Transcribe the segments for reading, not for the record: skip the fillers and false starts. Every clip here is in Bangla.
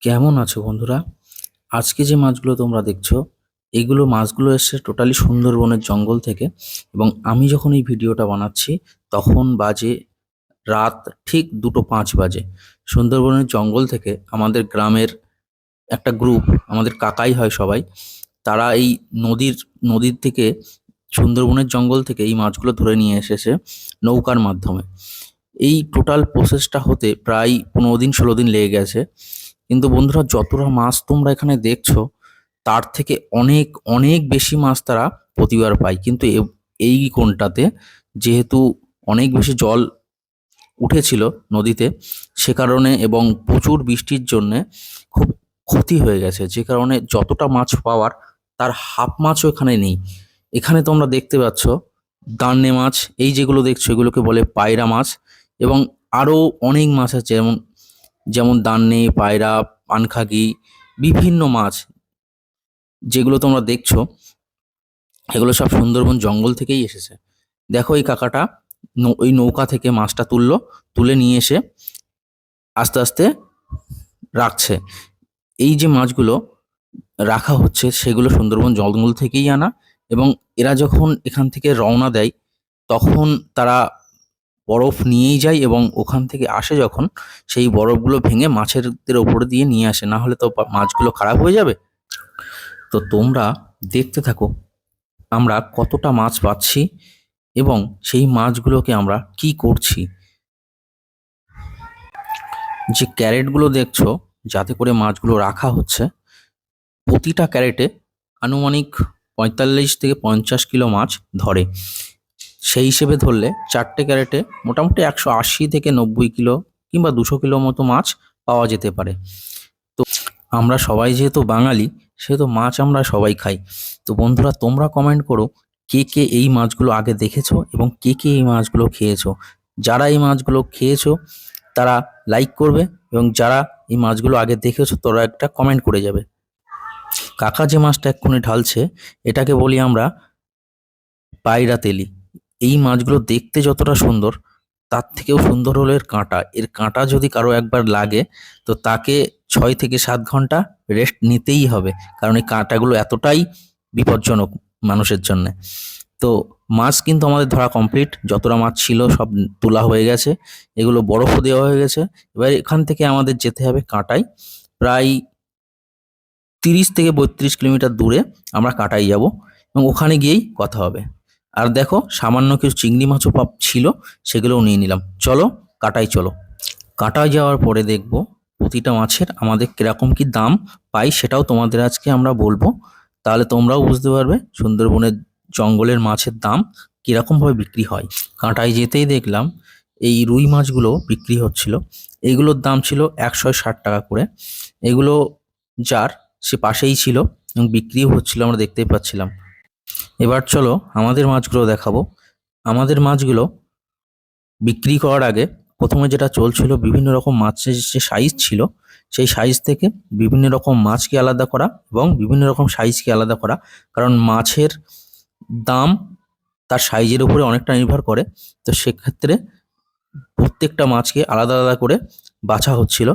কেমন আছো বন্ধুরা? আজকে যে মাছগুলো তোমরা দেখছো, এগুলো মাছগুলো এসছে টোটালি সুন্দরবনের জঙ্গল থেকে। এবং আমি যখন এই ভিডিওটা বানাচ্ছি তখন বাজে রাত ঠিক 2:05 বাজে। সুন্দরবনের জঙ্গল থেকে আমাদের গ্রামের একটা গ্রুপ, আমাদের কাকাই হয় সবাই, তারা এই নদীর নদীর থেকে সুন্দরবনের জঙ্গল থেকে এই মাছগুলো ধরে নিয়ে এসেছে নৌকার মাধ্যমে। এই টোটাল প্রসেসটা হতে প্রায় 15 দিন 16 দিন লেগে গেছে। কিন্তু বন্ধুরা, যতটা মাছ তোমরা এখানে দেখছো তার থেকে অনেক অনেক বেশি মাছ তারা প্রতিবার পায়। কিন্তু এই কোনটাতে যেহেতু অনেক বেশি জল উঠেছিল নদীতে, সে কারণে এবং প্রচুর বৃষ্টির জন্যে খুব ক্ষতি হয়ে গেছে, যে কারণে যতটা মাছ পাওয়ার তার হাফ মাছও এখানে নেই। এখানে তোমরা দেখতে পাচ্ছ দান্নে মাছ, এই যেগুলো দেখছো এগুলোকে বলে পায়রা মাছ। এবং আরও অনেক মাছ আছে, যেমন যেমন দান্নে, পায়রা, পানখাগি, বিভিন্ন মাছ যেগুলো তোমরা দেখছো এগুলো সব সুন্দরবন জঙ্গল থেকেই এসেছে। দেখো এই কাকাটা ওই নৌকা থেকে মাছটা তুলে নিয়ে এসে আস্তে আস্তে রাখছে। এই যে মাছগুলো রাখা হচ্ছে সেগুলো সুন্দরবন জঙ্গল থেকেই আনা। এবং এরা যখন এখান থেকে রওনা দেয় তখন তারা বরফ নিয়েই যায়, এবং ওখান থেকে আসে যখন, সেই বরফগুলো ভেঙে মাছেদের ওপরে দিয়ে নিয়ে আসে, না হলে তো মাছগুলো খারাপ হয়ে যাবে। তো তোমরা দেখতে থাকো আমরা কতটা মাছ পাচ্ছি এবং সেই মাছগুলোকে আমরা কি করছি। যে ক্যারেটগুলো দেখছো যাতে করে মাছগুলো রাখা হচ্ছে, প্রতিটা ক্যারেটে আনুমানিক 45 থেকে 50 কিলো মাছ ধরে। সেই হিসেবে ধরলে 4টে ক্যারেটে মোটামুটি 180 থেকে 90 কিলো কিংবা 200 কিলো মতো মাছ পাওয়া যেতে পারে। তো আমরা সবাই যেহেতু বাঙালি, সেহেতু মাছ আমরা সবাই খাই। তো বন্ধুরা, তোমরা কমেন্ট করো কে কে এই মাছগুলো আগে দেখেছো এবং কে কে এই মাছগুলো খেয়েছো। যারা এই মাছগুলো খেয়েছো তারা লাইক করবে, এবং যারা এই মাছগুলো আগে দেখেছো তারা একটা কমেন্ট করে যাবে। কাকা যে মাছটা এক্ষুনি ঢালছে এটাকে বলি আমরা পায়রা তেলি। এই মাছগুলো দেখতে যতটা সুন্দর, তার থেকেও সুন্দর হলো এর কাঁটা। এর কাঁটা যদি কারো একবার লাগে তো তাকে 6 থেকে 7 ঘন্টা রেস্ট নিতেই হবে, কারণ এই কাঁটাগুলো এতটাই বিপজ্জনক মানুষের জন্য। তো মাছ কিন্তু আমাদের ধরা কমপ্লিট, যতটা মাছ ছিল সব তোলা হয়ে গেছে, এগুলো বরফও দেওয়া হয়ে গেছে। এবার এখান থেকে আমাদের যেতে হবে কাঁটায়, প্রায় 30 থেকে 32 কিলোমিটার দূরে আমরা কাঁটাই যাব, এবং ওখানে গিয়েই কথা হবে। আর দেখো সামান্য কিছু চিংড়ি মাছও ছিল, সেগুলোও নিয়ে নিলাম। চলো কাটাই চলো। কাটায় যাওয়ার পরে দেখব প্রতিটা মাছের আমাদের কিরকম কি দাম পাই, সেটাও তোমাদের আজকে আমরা বলবো। তাহলে তোমরাও বুঝতে পারবে সুন্দরবনের জঙ্গলের মাছের দাম কিরকম ভাবে বিক্রি হয়। কাঁটায় যেতেই দেখলাম এই রুই মাছগুলো বিক্রি হচ্ছিল। এগুলোর দাম ছিল 160 টাকা করে। এগুলো যার সে পাশেই ছিল এবং বিক্রিও হচ্ছিল, আমরা দেখতেই পাচ্ছিলাম। এবার চলো আমাদের মাছগুলো দেখাবো। আমাদের মাছগুলো বিক্রি করার আগে প্রথমে যেটা চলছিল, বিভিন্ন রকম মাছের যে সাইজ ছিল সেই সাইজ থেকে বিভিন্ন রকম মাছকে আলাদা করা এবং বিভিন্ন রকম সাইজকে আলাদা করা। কারণ মাছের দাম তার সাইজের উপরে অনেকটা নির্ভর করে। তো সেক্ষেত্রে প্রত্যেকটা মাছকে আলাদা আলাদা করে হচ্ছিল।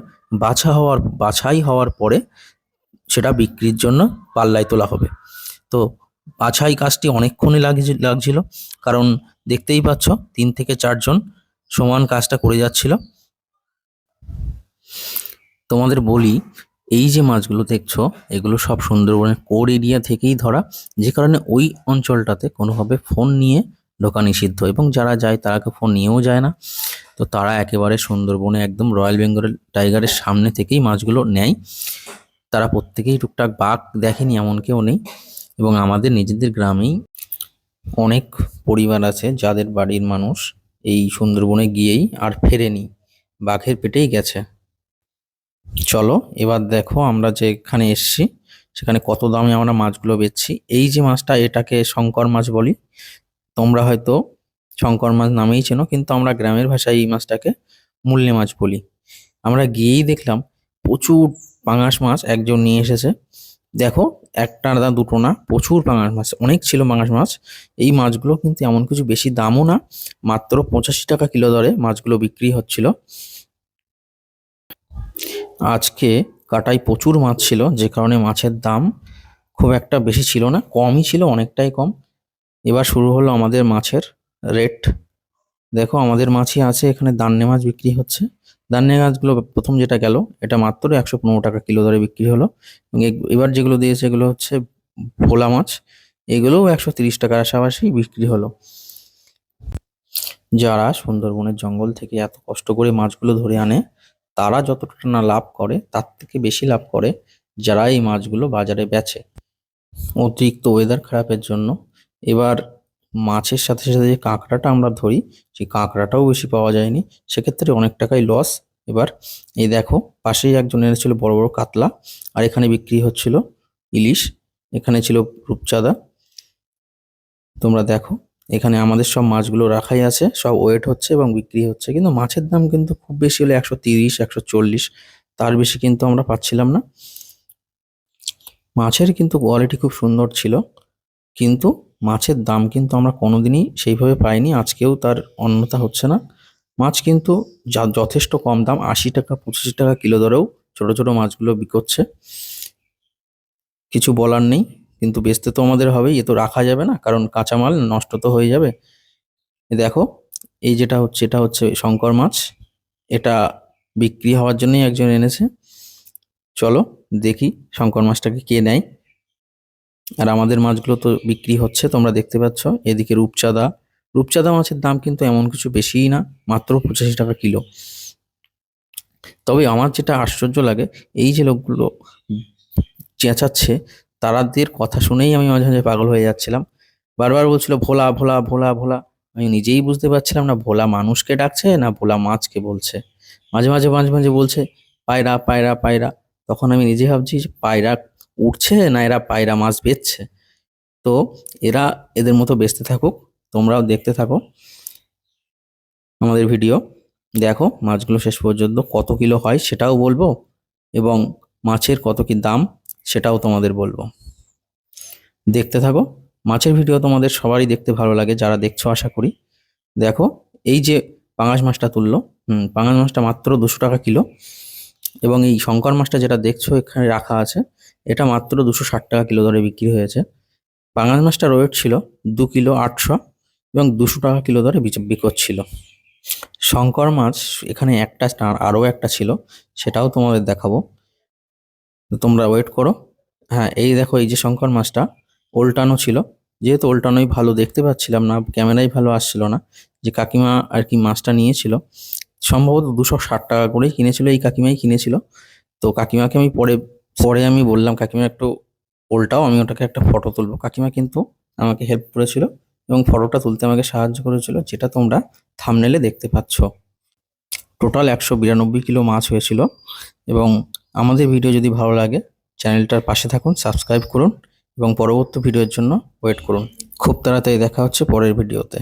বাছাই হওয়ার পরে সেটা বিক্রির জন্য পাল্লায় তোলা হবে। তো বাছাই কাজটি অনেকক্ষণই লাগছিল, কারণ দেখতেই পাচ্ছ 3 থেকে 4 জন সমান কাজটা করে যাচ্ছিল। তোমাদের বলি, এই যে মাছগুলো দেখছো এগুলো সব সুন্দরবনের কোর এরিয়া থেকেই ধরা, যে কারণে ওই অঞ্চলটাতে কোনোভাবে ফোন নিয়ে ঢোকা নিষিদ্ধ, এবং যারা যায় তারা ফোন নিয়েও যায় না। তো তারা একেবারে সুন্দরবনে একদম রয়্যাল বেঙ্গল টাইগারের সামনে থেকেই মাছগুলো নেয়। তারা প্রত্যেকেই টুকটাক বাঘ দেখেনি এমন কেউ নেই। এবং আমাদের নিজেদের গ্রামেই অনেক পরিবার আছে যাদের বাড়ির মানুষ এই সুন্দরবনে গিয়েই আর ফেরেনি, বাঘের পেটেই গেছে। চলো এবার দেখো আমরা যেখানে এসছি সেখানে কত দামে আমরা মাছগুলো বেচছি। এই যে মাছটা, এটাকে শঙ্কর মাছ বলি। তোমরা হয়তো শঙ্কর মাছ নামেই চেনো, কিন্তু আমরা গ্রামের ভাষায় এই মাছটাকে মূল্যে মাছ বলি। আমরা গিয়েই দেখলাম প্রচুর পাঙাশ মাছ একজন নিয়ে এসেছে। দেখো একটা না দুটো না, প্রচুর পাঙাশ মাছ, অনেক ছিল পাঙাশ মাছ। এই মাছগুলো কিন্তু এমন কিছু বেশি দামও না, মাত্র 85 টাকা কিলো দরে মাছগুলো বিক্রি হচ্ছিল। আজকে কাটায় প্রচুর মাছ ছিল, যে কারণে মাছের দাম খুব একটা বেশি ছিল না, কমই ছিল, অনেকটাই কম। এবার শুরু হলো আমাদের মাছের রেট। দেখো আমাদের মাছই আছে এখানে, দান্নে মাছ বিক্রি হচ্ছে। দান্নে মাছগুলো প্রথম যেটা গেল এটা মাত্র 115 টাকা কিলো দরে বিক্রি হলো। এবং এবার যেগুলো দিয়েছে এগুলো হচ্ছে ভোলা মাছ, এগুলোও 130 টাকার আশাপাশি বিক্রি হলো। যারা সুন্দরবনের জঙ্গল থেকে এত কষ্ট করে মাছগুলো ধরে আনে, তারা যতটা না লাভ করে তার থেকে বেশি লাভ করে যারা এই মাছগুলো বাজারে বেচে। অতিরিক্ত ওয়েদার খারাপের জন্য এবার মাছের সাথে সাথে যে কাঁকড়াটা আমরা ধরি, সেই কাঁকড়াটাও বেশি পাওয়া যায়নি, সেক্ষেত্রে অনেক টাকাই লস। এবার এই দেখো পাশেই একজন এনেছিল বড় বড় কাতলা, আর এখানে বিক্রি হচ্ছিল ইলিশ, এখানে ছিল রূপচাঁদা। তোমরা দেখো এখানে আমাদের সব মাছগুলো রাখাই আছে, সব ওয়েট হচ্ছে এবং বিক্রি হচ্ছে, কিন্তু মাছের দাম কিন্তু খুব বেশি হলে 130, 140, তার বেশি কিন্তু আমরা পাচ্ছিলাম না। মাছের কিন্তু কোয়ালিটি খুব সুন্দর ছিল, কিন্তু মাছের দাম কিন্তু আমরা কোনোদিনই সেইভাবে পাইনি, আজকেও তার অন্যথা হচ্ছে না। মাছ কিন্তু যথেষ্ট কম দাম, 80 টাকা 85 টাকা কিলো দরেও ছোট ছোট মাছগুলো বিকোচ্ছে। কিছু বলার নেই, কিন্তু বেচতে তো আমাদের হবেই, এ তো রাখা যাবে না, কারণ কাঁচামাল নষ্ট তো হয়ে যাবে। দেখো এই যেটা হচ্ছে এটা হচ্ছে শঙ্কর মাছ, এটা বিক্রি হওয়ার জন্যই একজন এনেছে। চলো দেখি শঙ্কর মাছটাকে কে নেয়। আর আমাদের মাছগুলো তো বিক্রি হচ্ছে, তোমরা দেখতে পাচ্ছ। এদিকে রূপচাঁদা, রূপচাঁদা মাছের দাম কিন্তু এমন কিছু বেশিই না, মাত্র 85 টাকা কিলো। তবে আমার যেটা আশ্চর্য লাগে, এই যে লোকগুলো চেঁচাচ্ছে, তাদের কথা শুনেই আমি মাঝে মাঝে পাগল হয়ে যাচ্ছিলাম। বারবার বলছিল ভোলা ভোলা ভোলা ভোলা, আমি নিজেই বুঝতে পারছিলাম না ভোলা মানুষকে ডাকছে না ভোলা মাছকে বলছে। মাঝে মাঝে মাঝে মাঝে বলছে পায়রা পায়রা পায়রা, তখন আমি নিজে ভাবছি যে পায়রা উঠছে না এরা পায়রা মাছ বেচছে। তো এরা এদের মতো বেচতে থাকুক, তোমরাও দেখতে থাকো আমাদের ভিডিও। দেখো মাছগুলো শেষ পর্যন্ত কত কিলো হয় সেটাও বলবো, এবং মাছের কত কি দাম সেটাও তোমাদের বলবো। দেখতে থাকো। মাছের ভিডিও তোমাদের সবারই দেখতে ভালো লাগে, যারা দেখছো আশা করি। দেখো এই যে পাঙাশ মাছটা তুললো, পাঙাশ মাছটা মাত্র 200 টাকা কিলো। এবং এই শঙ্কর মাছটা যেটা দেখছো এখানে রাখা আছে, এটা মাত্র 260 টাকা কিলো দরে বিক্রি হয়েছে। পাঙাশ মাছটার ওয়েট ছিল 2 কিলো 800, এবং 200 টাকা কিলো দরে বিকোচ্ছিল। শঙ্কর মাছ এখানে একটা আরও একটা ছিল, সেটাও তোমাদের দেখাবো, তো তোমরা ওয়েট করো। হ্যাঁ এই দেখো এই যে শঙ্কর মাছটা ওল্টানো ছিল, যেহেতু ওল্টানোই ভালো, দেখতে পাচ্ছিলাম না, ক্যামেরায় ভালো আসছিল না, যে কাকিমা আর কি মাছটা নিয়েছিল, সম্ভবত 260 টাকা করেই কিনেছিল, এই কাকিমাই কিনেছিল। তো কাকিমাকে আমি পরে পরে আমি বললাম কাকিমা একটু ওল্টাও, আমি ওটাকে একটা ফটো তুলবো। কাকিমা কিন্তু আমাকে হেল্প করেছিল এবং ফটোটা তুলতে আমাকে সাহায্য করেছিল, যেটা তোমরা থাম্বনেলে দেখতে পাচ্ছ। টোটাল 192 কিলো মাছ হয়েছিল। এবং আমাদের ভিডিও যদি ভালো লাগে চ্যানেলটার পাশে থাকুন, সাবস্ক্রাইব করুন এবং পরবর্তী ভিডিওর জন্য ওয়েট করুন। খুব তাড়াতাড়ি দেখা হচ্ছে পরের ভিডিওতে।